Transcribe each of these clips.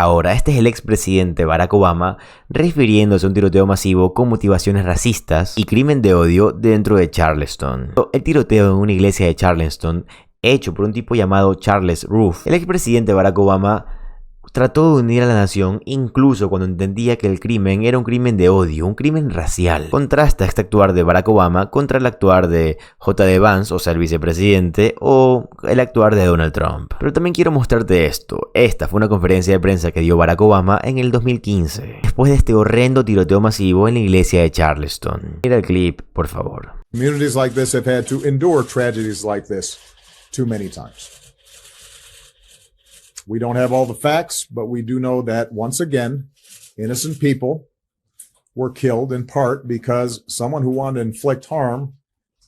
Ahora, este es el expresidente Barack Obama refiriéndose a un tiroteo masivo con motivaciones racistas y crimen de odio dentro de Charleston. El tiroteo en una iglesia de Charleston, hecho por un tipo llamado Charles Roof. El expresidente Barack Obama trató de unir a la nación incluso cuando entendía que el crimen era un crimen de odio, un crimen racial. Contrasta este actuar de Barack Obama contra el actuar de J.D. Vance, o sea, el vicepresidente, o el actuar de Donald Trump. Pero también quiero mostrarte esto. Esta fue una conferencia de prensa que dio Barack Obama en el 2015, después de este horrendo tiroteo masivo en la iglesia de Charleston. Mira el clip, por favor. Communities like this have had to endure tragedies like this too many times. We don't have all the facts, but we do know that, once again, innocent people were killed in part because someone who wanted to inflict harm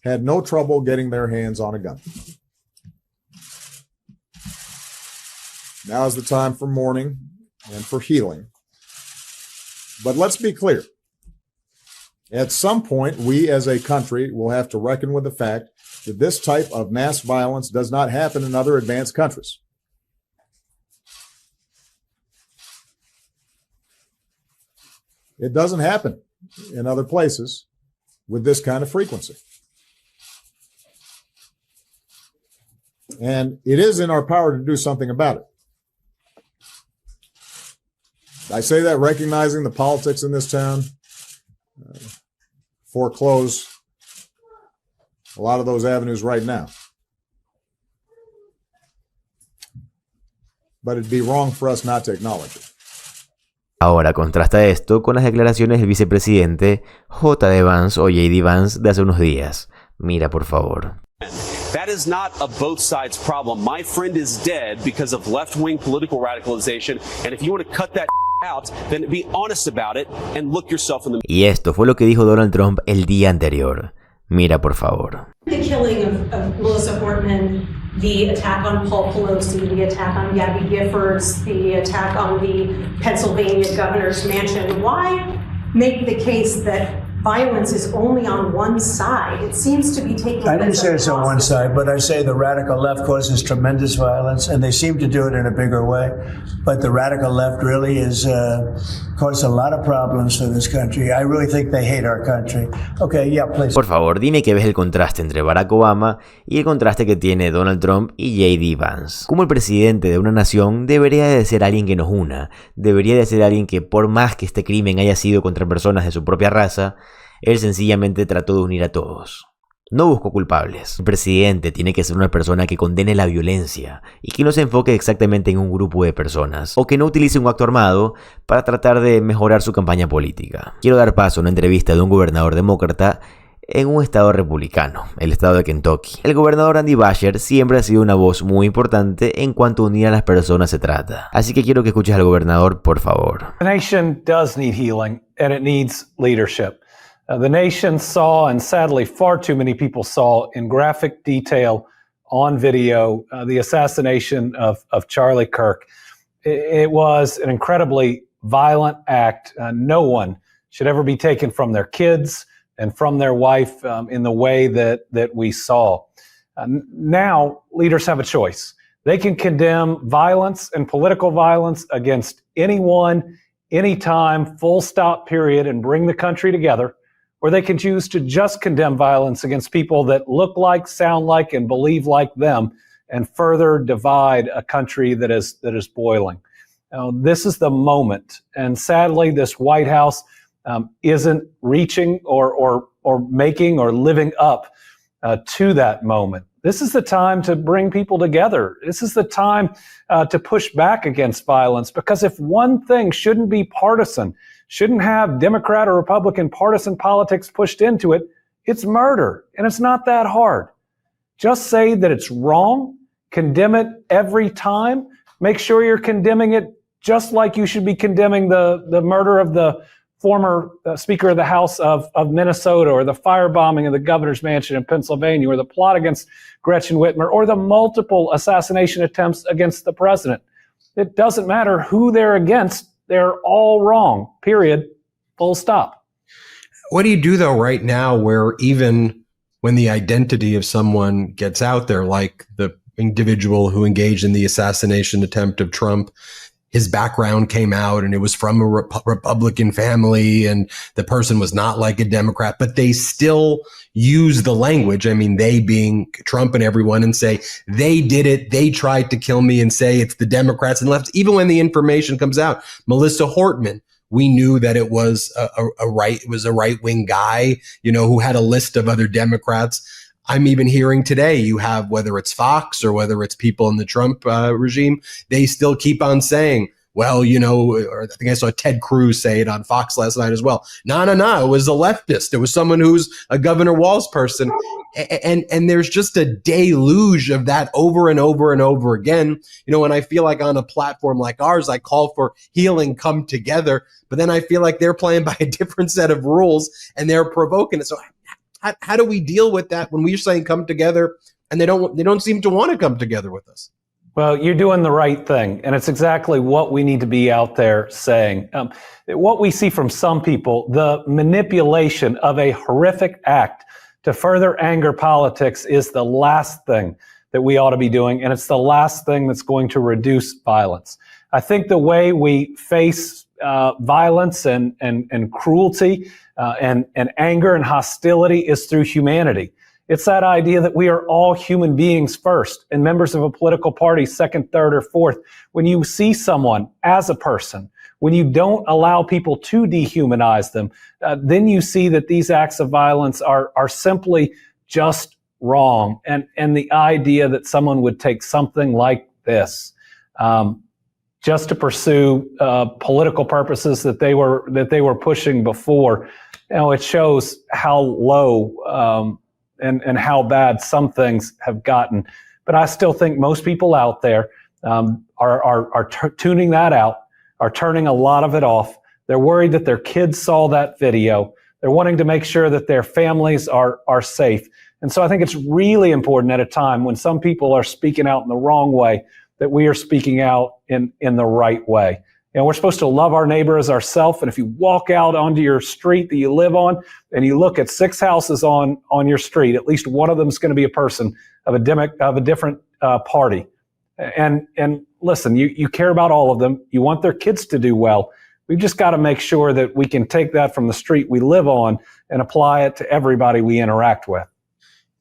had no trouble getting their hands on a gun. Now is the time for mourning and for healing. But let's be clear. At some point, we as a country will have to reckon with the fact that this type of mass violence does not happen in other advanced countries. It doesn't happen in other places with this kind of frequency. And it is in our power to do something about it. I say that recognizing the politics in this town foreclose a lot of those avenues right now. But it'd be wrong for us not to acknowledge it. Ahora contrasta esto con las declaraciones del vicepresidente J.D. Vance o J.D. Vance de hace unos días. Mira, por favor. That is not a both sides problem. My friend is dead because of left-wing political radicalization, and if you want to cut that out, then be honest about it and look yourself in the... Y esto fue lo que dijo Donald Trump el día anterior. Mira, por favor. The killing of Melissa Portman, the attack on Paul Pelosi, the attack on Gabby Giffords, the attack on the Pennsylvania governor's mansion. Why make the case that violence is only on one side? It seems to be taking... I didn't say it's on one side, but I say the radical left causes tremendous violence, and they seem to do it in a bigger way. But the radical left really is caused a lot of problems for this country. I really think they hate our country. Okay, yeah, please. Por favor, dime que ves el contraste entre Barack Obama y el contraste que tiene Donald Trump y J.D. Vance. Como el presidente de una nación debería de ser alguien que nos una, debería de ser alguien que, por más que este crimen haya sido contra personas de su propia raza, él sencillamente trató de unir a todos. No buscó culpables. El presidente tiene que ser una persona que condene la violencia y que no se enfoque exactamente en un grupo de personas, o que no utilice un acto armado para tratar de mejorar su campaña política. Quiero dar paso a una entrevista de un gobernador demócrata en un estado republicano, el estado de Kentucky. El gobernador Andy Beshear siempre ha sido una voz muy importante en cuanto a unir a las personas se trata. Así que quiero que escuches al gobernador, por favor. The nation does need healing, and it needs leadership. The nation saw, and sadly far too many people saw in graphic detail on video, the assassination of Charlie Kirk. It was an incredibly violent act. No one should ever be taken from their kids and from their wife in the way that we saw. Now, leaders have a choice. They can condemn violence and political violence against anyone, anytime, full stop, period, and bring the country together. Or they can choose to just condemn violence against people that look like, sound like, and believe like them, and further divide a country that is boiling. Now, this is the moment, and sadly, this White House isn't reaching or making or living up to that moment. This is the time to bring people together. This is the time to push back against violence, because if one thing shouldn't be partisan, shouldn't have Democrat or Republican partisan politics pushed into it, it's murder, and it's not that hard. Just say that it's wrong, condemn it every time, make sure you're condemning it just like you should be condemning the murder of the former Speaker of the House of Minnesota, or the firebombing of the governor's mansion in Pennsylvania, or the plot against Gretchen Whitmer, or the multiple assassination attempts against the president. It doesn't matter who they're against. They're all wrong, period, full stop. What do you do, though, right now, where even when the identity of someone gets out there, like the individual who engaged in the assassination attempt of Trump, his background came out and it was from a Republican family and the person was not like a Democrat, but they still use the language. I mean, they being Trump and everyone, and say they did it. They tried to kill me, and say it's the Democrats and left. Even when the information comes out, Melissa Hortman, we knew that it was a right-wing guy, who had a list of other Democrats. I'm even hearing today, you have, whether it's Fox or whether it's people in the Trump regime, they still keep on saying, well, or I think I saw Ted Cruz say it on Fox last night as well. No, it was a leftist. It was someone who's a Governor Walz person. And there's just a deluge of that over and over and over again. And I feel like on a platform like ours, I call for healing, come together. But then I feel like they're playing by a different set of rules and they're provoking it. So how do we deal with that when we're saying come together and they don't seem to want to come together with us? Well, you're doing the right thing, and it's exactly what we need to be out there saying. What we see from some people, the manipulation of a horrific act to further anger politics, is the last thing that we ought to be doing, and it's the last thing that's going to reduce violence. I think the way we face violence and cruelty and anger and hostility is through humanity. It's that idea that we are all human beings first and members of a political party second, third, or fourth. When you see someone as a person, when you don't allow people to dehumanize them, then you see that these acts of violence are simply just wrong. And the idea that someone would take something like this just to pursue political purposes that they were pushing before, it shows how low and how bad some things have gotten. But I still think most people out there are tuning that out, are turning a lot of it off. They're worried that their kids saw that video. They're wanting to make sure that their families are safe. And so I think it's really important at a time when some people are speaking out in the wrong way that we are speaking out in the right way. We're supposed to love our neighbor as ourselves. And if you walk out onto your street that you live on and you look at 6 houses on your street, at least one of them is going to be a person of a different party. And listen, you care about all of them. You want their kids to do well. We've just got to make sure that we can take that from the street we live on and apply it to everybody we interact with.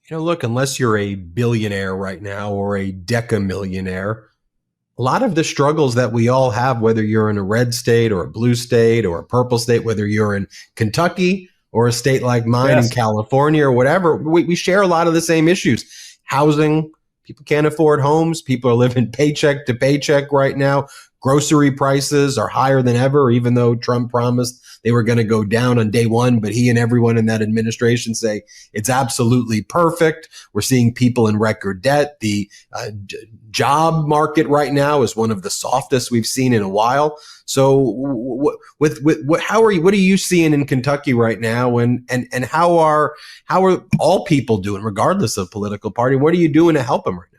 Look, unless you're a billionaire right now or a decamillionaire, a lot of the struggles that we all have, whether you're in a red state or a blue state or a purple state, whether you're in Kentucky or a state like mine in California or whatever, we share a lot of the same issues. Housing, people can't afford homes. People are living paycheck to paycheck right now. Grocery prices are higher than ever, even though Trump promised they were going to go down on day one. But he and everyone in that administration say it's absolutely perfect. We're seeing people in record debt. The job market right now is one of the softest we've seen in a while. So what are you seeing in Kentucky right now? And how are all people doing, regardless of political party? What are you doing to help them right now?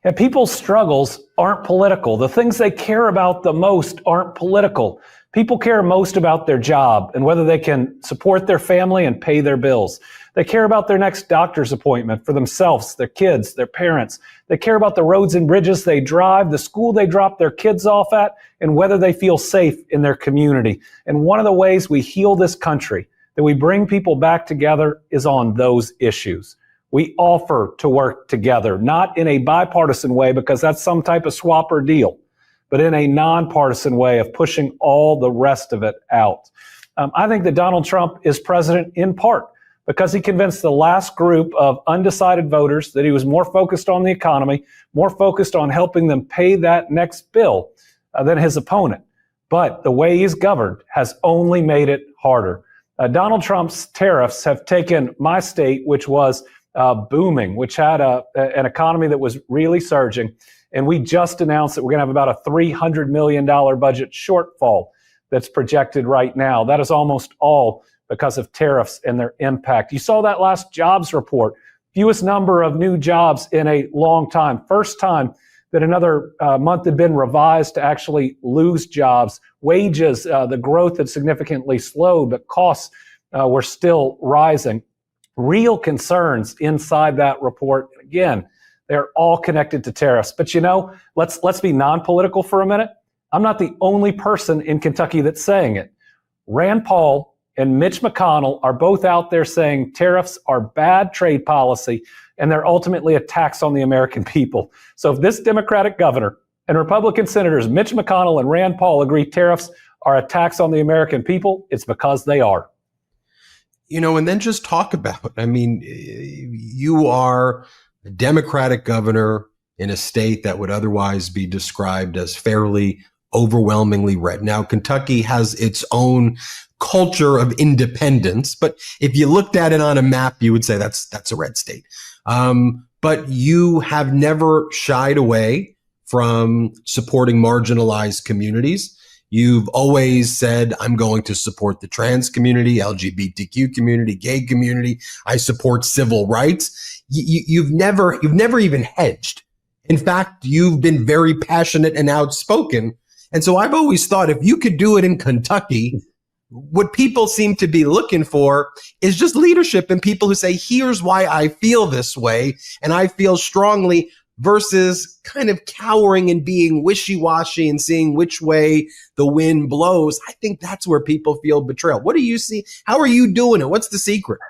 And people's struggles aren't political. The things they care about the most aren't political. People care most about their job and whether they can support their family and pay their bills. They care about their next doctor's appointment for themselves, their kids, their parents. They care about the roads and bridges they drive, the school they drop their kids off at, and whether they feel safe in their community. And one of the ways we heal this country, that we bring people back together, is on those issues. We offer to work together, not in a bipartisan way because that's some type of swap or deal, but in a nonpartisan way of pushing all the rest of it out. I think that Donald Trump is president in part because he convinced the last group of undecided voters that he was more focused on the economy, more focused on helping them pay that next bill than his opponent. But the way he's governed has only made it harder. Donald Trump's tariffs have taken my state, which was booming, which had an economy that was really surging. And we just announced that we're going to have about a $300 million budget shortfall that's projected right now. That is almost all because of tariffs and their impact. You saw that last jobs report, fewest number of new jobs in a long time. First time that another month had been revised to actually lose jobs. Wages, the growth had significantly slowed, but costs were still rising. Real concerns inside that report. Again, they're all connected to tariffs. But let's be non-political for a minute. I'm not the only person in Kentucky that's saying it. Rand Paul and Mitch McConnell are both out there saying tariffs are bad trade policy and they're ultimately a tax on the American people. So if this Democratic governor and Republican senators Mitch McConnell and Rand Paul agree tariffs are a tax on the American people, it's because they are. And then just talk about, you are a Democratic governor in a state that would otherwise be described as fairly overwhelmingly red. Now, Kentucky has its own culture of independence, but if you looked at it on a map, you would say that's a red state. But you have never shied away from supporting marginalized communities. You've always said, I'm going to support the trans community, LGBTQ community, gay community. I support civil rights. You've never even hedged. In fact, you've been very passionate and outspoken. And so I've always thought if you could do it in Kentucky, what people seem to be looking for is just leadership and people who say, here's why I feel this way and I feel strongly, versus kind of cowering and being wishy-washy and seeing which way the wind blows. I think that's where people feel betrayal. What do you see? How are you doing it? What's the secret?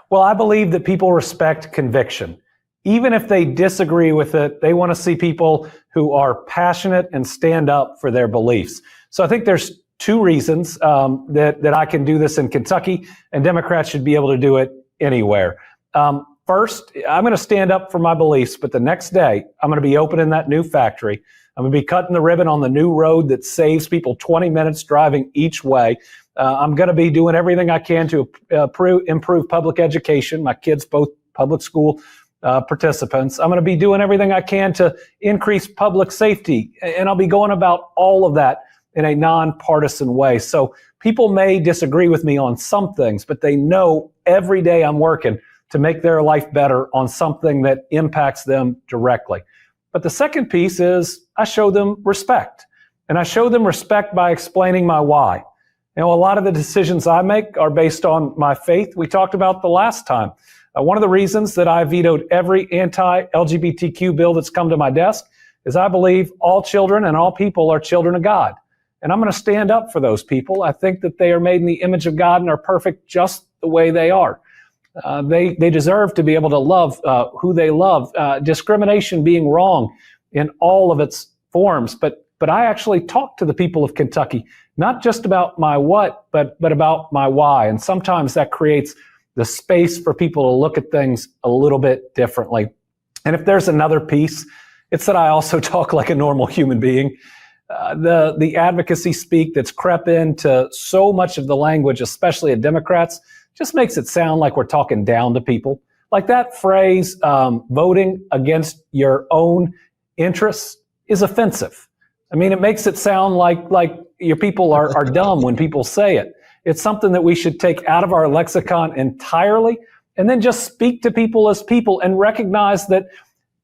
Well, I believe that people respect conviction. Even if they disagree with it, they want to see people who are passionate and stand up for their beliefs. So I think there's two reasons that I can do this in Kentucky, and Democrats should be able to do it anywhere. First, I'm going to stand up for my beliefs, but the next day, I'm going to be opening that new factory. I'm going to be cutting the ribbon on the new road that saves people 20 minutes driving each way. I'm going to be doing everything I can to improve public education. My kids, both public school participants. I'm going to be doing everything I can to increase public safety, and I'll be going about all of that in a nonpartisan way. So people may disagree with me on some things, but they know every day I'm working to make their life better on something that impacts them directly. But the second piece is I show them respect. And I show them respect by explaining my why. A lot of the decisions I make are based on my faith. We talked about the last time. One of the reasons that I vetoed every anti-LGBTQ bill that's come to my desk is I believe all children and all people are children of God. And I'm going to stand up for those people. I think that they are made in the image of God and are perfect just the way they are. They deserve to be able to love who they love. Discrimination being wrong in all of its forms. But I actually talk to the people of Kentucky, not just about my what, but about my why. And sometimes that creates the space for people to look at things a little bit differently. And if there's another piece, it's that I also talk like a normal human being. The advocacy speak that's crept into so much of the language, especially of Democrats, just makes it sound like we're talking down to people. Like that phrase, voting against your own interests is offensive. It makes it sound like your people are dumb when people say it. It's something that we should take out of our lexicon entirely and then just speak to people as people and recognize that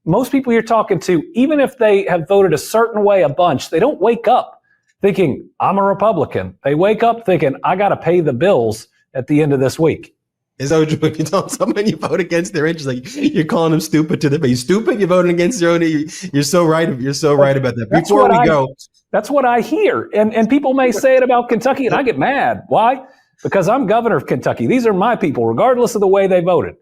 most people you're talking to, even if they have voted a certain way a bunch, they don't wake up thinking, I'm a Republican. They wake up thinking, I got to pay the bills at the end of this week. Is that what when you tell someone you vote against their interests, like you're calling them stupid to them? Are you stupid? You're voting against your own. You're so right. You're so right about that. Before we go, that's what I hear, and people may say it about Kentucky, and I get mad. Why? Because I'm governor of Kentucky. These are my people, regardless of the way they voted.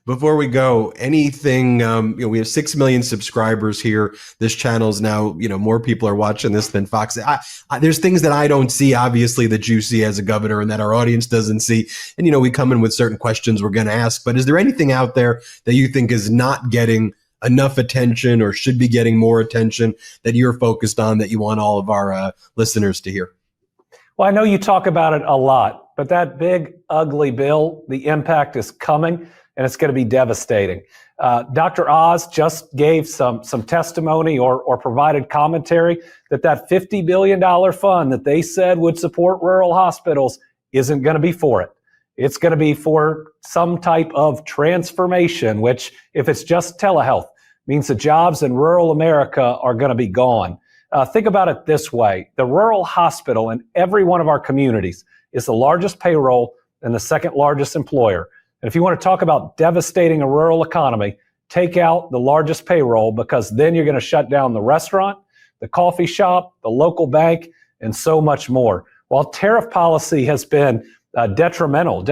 Before we go, anything, we have 6 million subscribers here. This channel is now, more people are watching this than Fox. There's things that I don't see, obviously, that you see as a governor and that our audience doesn't see. And, we come in with certain questions we're going to ask. But is there anything out there that you think is not getting enough attention or should be getting more attention that you're focused on that you want all of our listeners to hear? Well, I know you talk about it a lot, but that big, ugly bill, the impact is coming. And it's going to be devastating. Dr. Oz just gave some testimony or provided commentary that $50 billion fund that they said would support rural hospitals isn't going to be for it. It's going to be for some type of transformation, which if it's just telehealth, means the jobs in rural America are going to be gone. Think about it this way. The rural hospital in every one of our communities is the largest payroll and the second largest employer. And if you want to talk about devastating a rural economy, take out the largest payroll, because then you're going to shut down the restaurant, the coffee shop, the local bank, and so much more. While tariff policy has been detrimental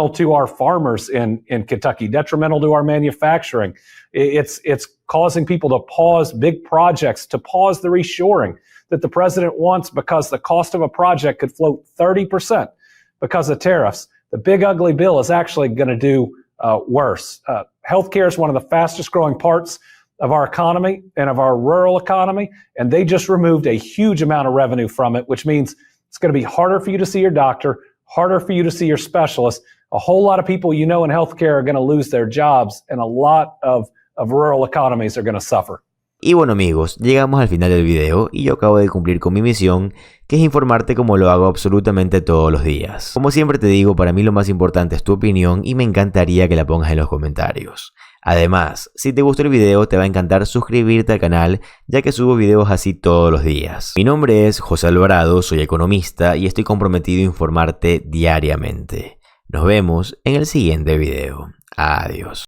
to our farmers in Kentucky, detrimental to our manufacturing, it's causing people to pause big projects, to pause the reshoring that the president wants because the cost of a project could float 30% because of tariffs. The big ugly bill is actually going to do worse. Healthcare is one of the fastest growing parts of our economy and of our rural economy, and they just removed a huge amount of revenue from it, which means it's going to be harder for you to see your doctor, harder for you to see your specialist. A whole lot of people in healthcare are going to lose their jobs, and a lot of rural economies are going to suffer. Y bueno amigos, llegamos al final del video y yo acabo de cumplir con mi misión, que es informarte como lo hago absolutamente todos los días. Como siempre te digo, para mí lo más importante es tu opinión y me encantaría que la pongas en los comentarios. Además, si te gustó el video te va a encantar suscribirte al canal, ya que subo videos así todos los días. Mi nombre es José Alvarado, soy economista y estoy comprometido a informarte diariamente. Nos vemos en el siguiente video. Adiós.